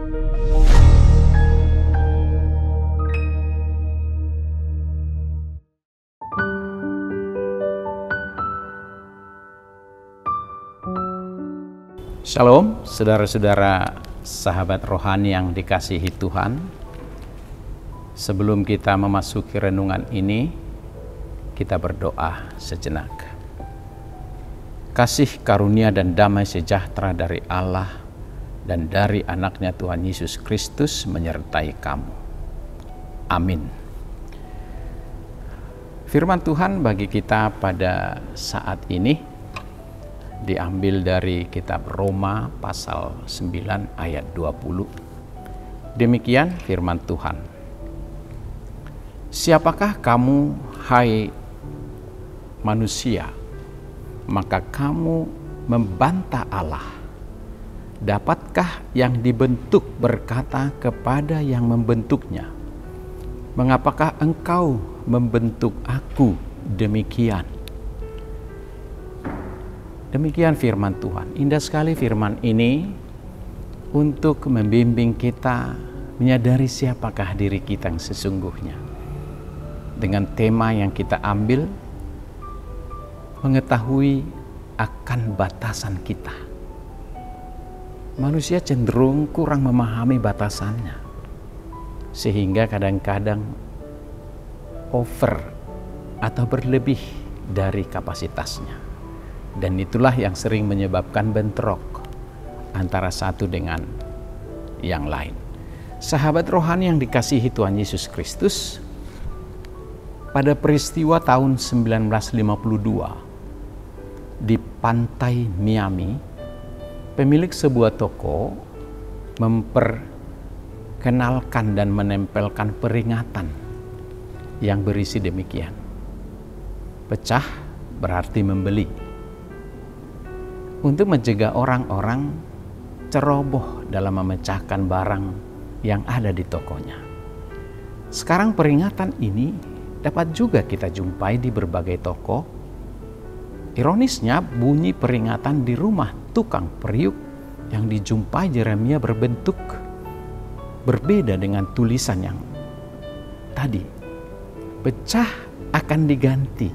Shalom, saudara-saudara sahabat rohani yang dikasihi Tuhan. Sebelum kita memasuki renungan ini, kita berdoa sejenak. Kasih karunia dan damai sejahtera dari Allah dan dari anaknya Tuhan Yesus Kristus menyertai kamu. Amin. Firman Tuhan bagi kita pada saat ini diambil dari kitab Roma pasal 9 ayat 20. Demikian firman Tuhan. Siapakah kamu, hai manusia, maka kamu membantah Allah? Dapatkah yang dibentuk berkata kepada yang membentuknya, mengapakah engkau membentuk aku demikian? Demikian firman Tuhan. Indah sekali firman ini untuk membimbing kita menyadari siapakah diri kita yang sesungguhnya. Dengan tema yang kita ambil, mengetahui akan batasan kita. Manusia cenderung kurang memahami batasannya, sehingga kadang-kadang over atau berlebih dari kapasitasnya. Dan itulah yang sering menyebabkan bentrok antara satu dengan yang lain. Sahabat rohani yang dikasihi Tuhan Yesus Kristus, pada peristiwa tahun 1952 di pantai Miami, pemilik sebuah toko memperkenalkan dan menempelkan peringatan yang berisi demikian. Pecah berarti membeli. Untuk mencegah orang-orang ceroboh dalam memecahkan barang yang ada di tokonya. Sekarang peringatan ini dapat juga kita jumpai di berbagai toko. Ironisnya bunyi peringatan di rumah tukang periuk yang dijumpai Yeremia berbentuk berbeda dengan tulisan yang tadi. Pecah akan diganti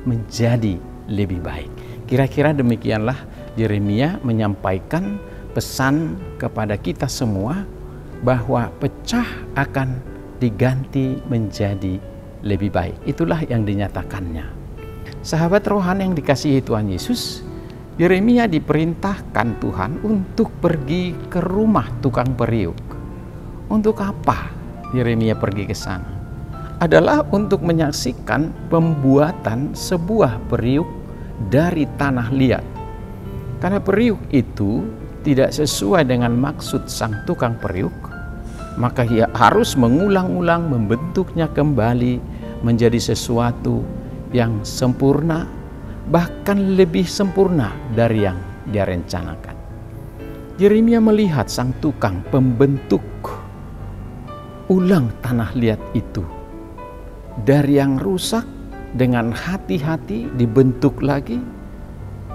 menjadi lebih baik. Kira-kira demikianlah Yeremia menyampaikan pesan kepada kita semua bahwa pecah akan diganti menjadi lebih baik. Itulah yang dinyatakannya. Sahabat rohani yang dikasihi Tuhan Yesus, Yeremia diperintahkan Tuhan untuk pergi ke rumah tukang periuk. Untuk apa Yeremia pergi ke sana? Adalah untuk menyaksikan pembuatan sebuah periuk dari tanah liat. Karena periuk itu tidak sesuai dengan maksud sang tukang periuk, maka ia harus mengulang-ulang membentuknya kembali menjadi sesuatu yang sempurna, bahkan lebih sempurna dari yang dia rencanakan. Yeremia melihat sang tukang pembentuk ulang tanah liat itu. Dari yang rusak dengan hati-hati dibentuk lagi,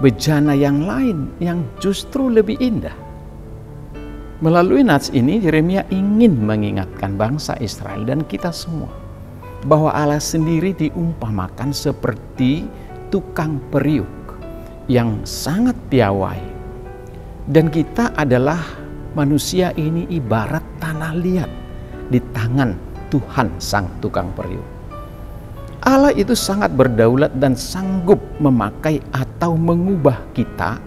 bejana yang lain yang justru lebih indah. Melalui nats ini Yeremia ingin mengingatkan bangsa Israel dan kita semua bahwa Allah sendiri diumpamakan seperti tukang periuk yang sangat piawai, dan kita adalah manusia ini ibarat tanah liat di tangan Tuhan sang tukang periuk. Allah itu sangat berdaulat dan sanggup memakai atau mengubah kita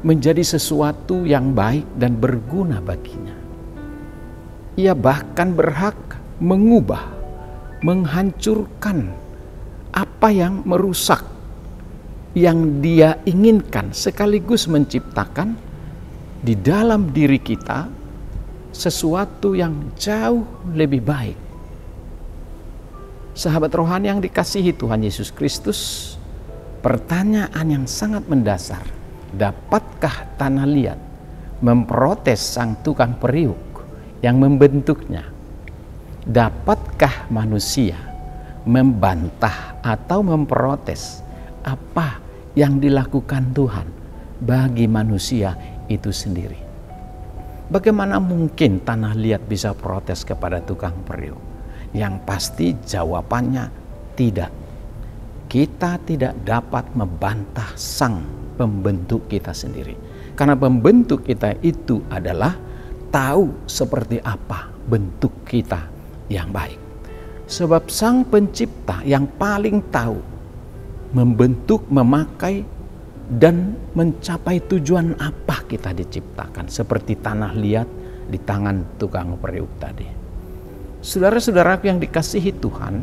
menjadi sesuatu yang baik dan berguna baginya. Ia bahkan berhak mengubah, menghancurkan apa yang merusak, yang dia inginkan, sekaligus menciptakan di dalam diri kita sesuatu yang jauh lebih baik. Sahabat rohani yang dikasihi Tuhan Yesus Kristus, pertanyaan yang sangat mendasar, dapatkah tanah liat memprotes sang tukang periuk yang membentuknya? Dapatkah manusia membantah atau memprotes apa yang dilakukan Tuhan bagi manusia itu sendiri? Bagaimana mungkin tanah liat bisa protes kepada tukang periuk? Yang pasti jawabannya tidak. Kita tidak dapat membantah sang pembentuk kita sendiri. Karena pembentuk kita itu adalah tahu seperti apa bentuk kita yang baik. Sebab sang pencipta yang paling tahu membentuk, memakai, dan mencapai tujuan apa kita diciptakan, seperti tanah liat di tangan tukang periuk tadi. Saudara-saudaraku yang dikasihi Tuhan,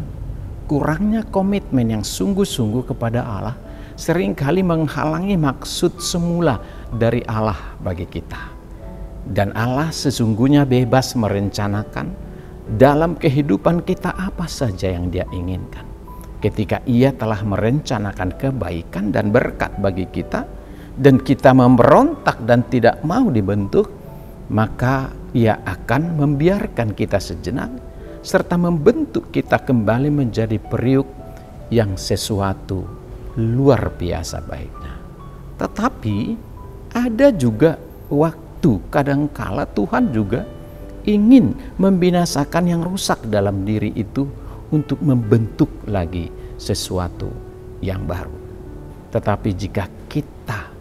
kurangnya komitmen yang sungguh-sungguh kepada Allah seringkali menghalangi maksud semula dari Allah bagi kita. Dan Allah sesungguhnya bebas merencanakan dalam kehidupan kita apa saja yang Dia inginkan. Ketika Ia telah merencanakan kebaikan dan berkat bagi kita, dan kita memberontak dan tidak mau dibentuk, maka Ia akan membiarkan kita sejenak, serta membentuk kita kembali menjadi periuk yang sesuatu luar biasa baiknya. Tetapi ada juga waktu kadangkala Tuhan juga ingin membinasakan yang rusak dalam diri itu untuk membentuk lagi sesuatu yang baru. Tetapi jika kita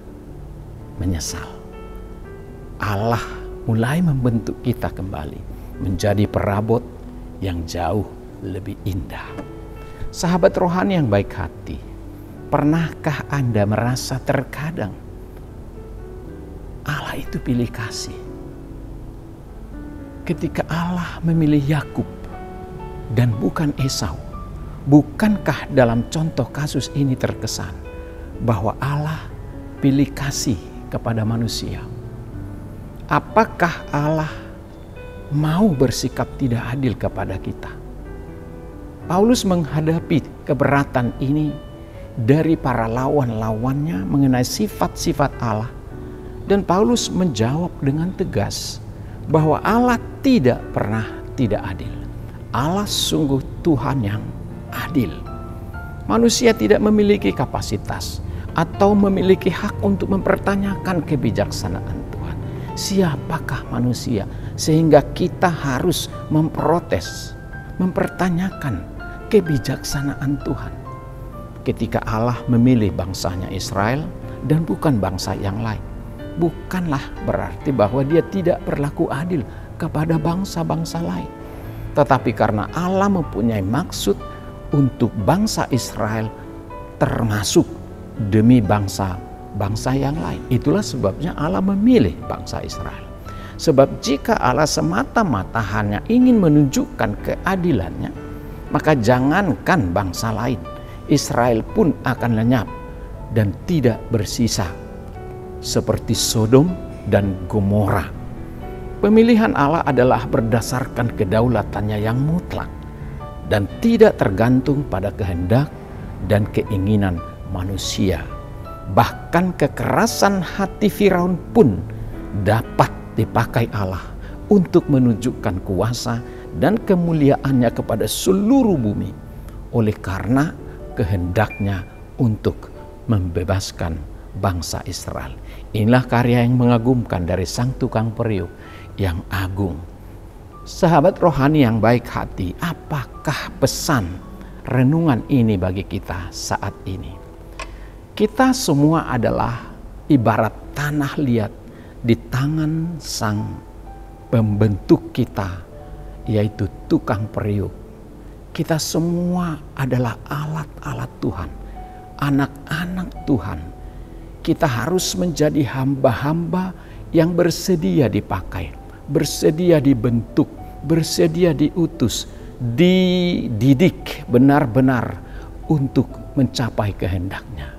menyesal, Allah mulai membentuk kita kembali menjadi perabot yang jauh lebih indah. Sahabat rohani yang baik hati, pernahkah Anda merasa terkadang Allah itu pilih kasih? Ketika Allah memilih Yakub dan bukan Esau, bukankah dalam contoh kasus ini terkesan bahwa Allah pilih kasih kepada manusia? Apakah Allah mau bersikap tidak adil kepada kita? Paulus menghadapi keberatan ini dari para lawan-lawannya mengenai sifat-sifat Allah, dan Paulus menjawab dengan tegas bahwa Allah tidak pernah tidak adil. Allah sungguh Tuhan yang adil. Manusia tidak memiliki kapasitas atau memiliki hak untuk mempertanyakan kebijaksanaan Tuhan. Siapakah manusia sehingga kita harus memprotes, mempertanyakan kebijaksanaan Tuhan? Ketika Allah memilih bangsanya Israel dan bukan bangsa yang lain, bukanlah berarti bahwa Dia tidak berlaku adil kepada bangsa-bangsa lain. Tetapi karena Allah mempunyai maksud untuk bangsa Israel termasuk demi bangsa-bangsa yang lain. Itulah sebabnya Allah memilih bangsa Israel. Sebab jika Allah semata-mata hanya ingin menunjukkan keadilannya, maka jangankan bangsa lain, Israel pun akan lenyap dan tidak bersisa seperti Sodom dan Gomora. Pemilihan Allah adalah berdasarkan kedaulatannya yang mutlak dan tidak tergantung pada kehendak dan keinginan manusia. Bahkan kekerasan hati Firaun pun dapat dipakai Allah untuk menunjukkan kuasa dan kemuliaannya kepada seluruh bumi, oleh karena kehendaknya untuk membebaskan bangsa Israel. Inilah karya yang mengagumkan dari sang tukang periuk yang agung. Sahabat rohani yang baik hati, apakah pesan renungan ini bagi kita saat ini? Kita semua adalah ibarat tanah liat di tangan sang pembentuk kita, yaitu tukang periuk. Kita semua adalah alat-alat Tuhan, anak-anak Tuhan. Kita harus menjadi hamba-hamba yang bersedia dipakai, bersedia dibentuk, bersedia diutus, dididik benar-benar untuk mencapai kehendaknya.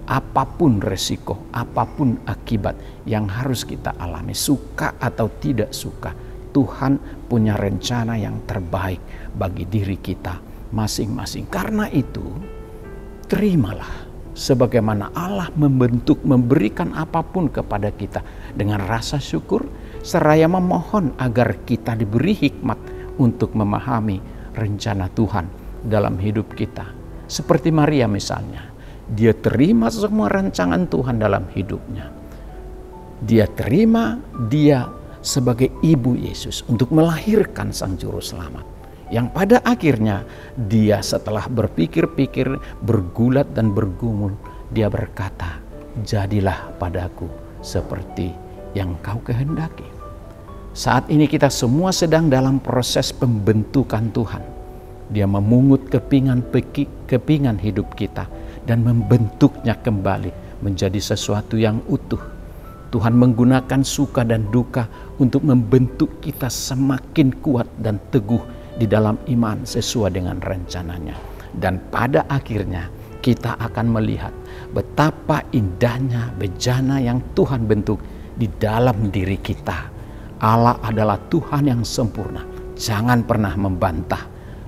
Apapun resiko, apapun akibat yang harus kita alami, suka atau tidak suka, Tuhan punya rencana yang terbaik bagi diri kita masing-masing. Karena itu, terimalah sebagaimana Allah membentuk, memberikan apapun kepada kita dengan rasa syukur, seraya memohon agar kita diberi hikmat untuk memahami rencana Tuhan dalam hidup kita. Seperti Maria misalnya, dia terima semua rancangan Tuhan dalam hidupnya. Dia terima, dia sebagai ibu Yesus untuk melahirkan Sang Juru Selamat. Yang pada akhirnya dia setelah berpikir-pikir, bergulat dan bergumul, dia berkata, jadilah padaku seperti yang kau kehendaki. Saat ini kita semua sedang dalam proses pembentukan Tuhan. Dia memungut kepingan hidup kita dan membentuknya kembali menjadi sesuatu yang utuh. Tuhan menggunakan suka dan duka untuk membentuk kita semakin kuat dan teguh di dalam iman sesuai dengan rencananya. Dan pada akhirnya kita akan melihat betapa indahnya bejana yang Tuhan bentuk di dalam diri kita. Allah adalah Tuhan yang sempurna. Jangan pernah membantah.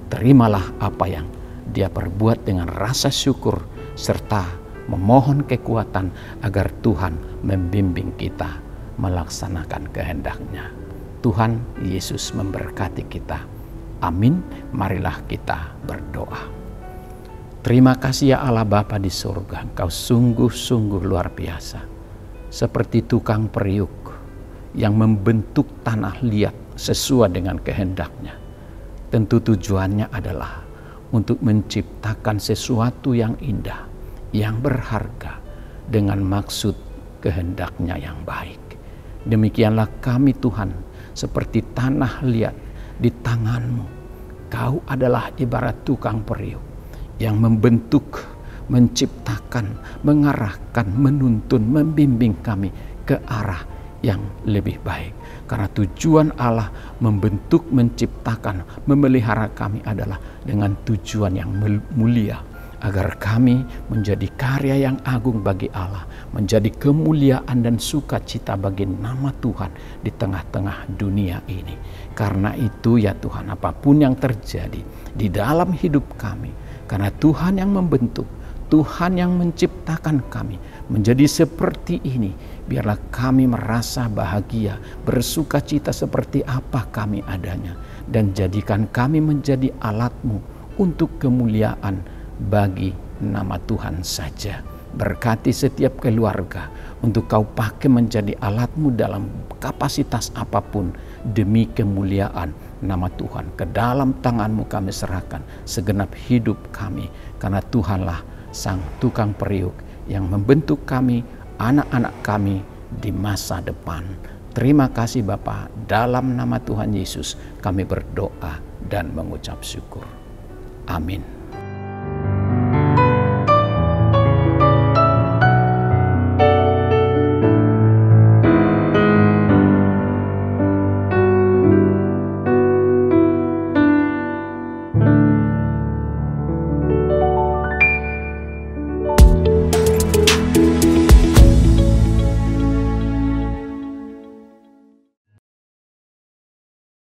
Terimalah apa yang Dia perbuat dengan rasa syukur serta memohon kekuatan agar Tuhan membimbing kita melaksanakan kehendak-Nya. Tuhan Yesus memberkati kita. Amin. Marilah kita berdoa. Terima kasih ya Allah Bapa di surga. Engkau sungguh-sungguh luar biasa. Seperti tukang periuk yang membentuk tanah liat sesuai dengan kehendak-Nya. Tentu tujuannya adalah untuk menciptakan sesuatu yang indah, yang berharga dengan maksud kehendak-Nya yang baik. Demikianlah kami Tuhan, seperti tanah liat di tangan-Mu. Kau adalah ibarat tukang periuk yang membentuk, menciptakan, mengarahkan, menuntun, membimbing kami ke arah yang lebih baik. Karena tujuan Allah membentuk, menciptakan, memelihara kami adalah dengan tujuan yang mulia, agar kami menjadi karya yang agung bagi Allah, menjadi kemuliaan dan sukacita bagi nama Tuhan di tengah-tengah dunia ini. Karena itu ya Tuhan, apapun yang terjadi di dalam hidup kami, karena Tuhan yang membentuk, Tuhan yang menciptakan kami menjadi seperti ini, biarlah kami merasa bahagia, bersuka cita seperti apa kami adanya, dan jadikan kami menjadi alat-Mu untuk kemuliaan bagi nama Tuhan saja. Berkati setiap keluarga untuk Kau pakai menjadi alat-Mu dalam kapasitas apapun demi kemuliaan nama Tuhan. Ke dalam tangan-Mu kami serahkan segenap hidup kami, karena Tuhanlah Sang tukang periuk yang membentuk kami, anak-anak kami di masa depan. Terima kasih Bapa, dalam nama Tuhan Yesus kami berdoa dan mengucap syukur. Amin.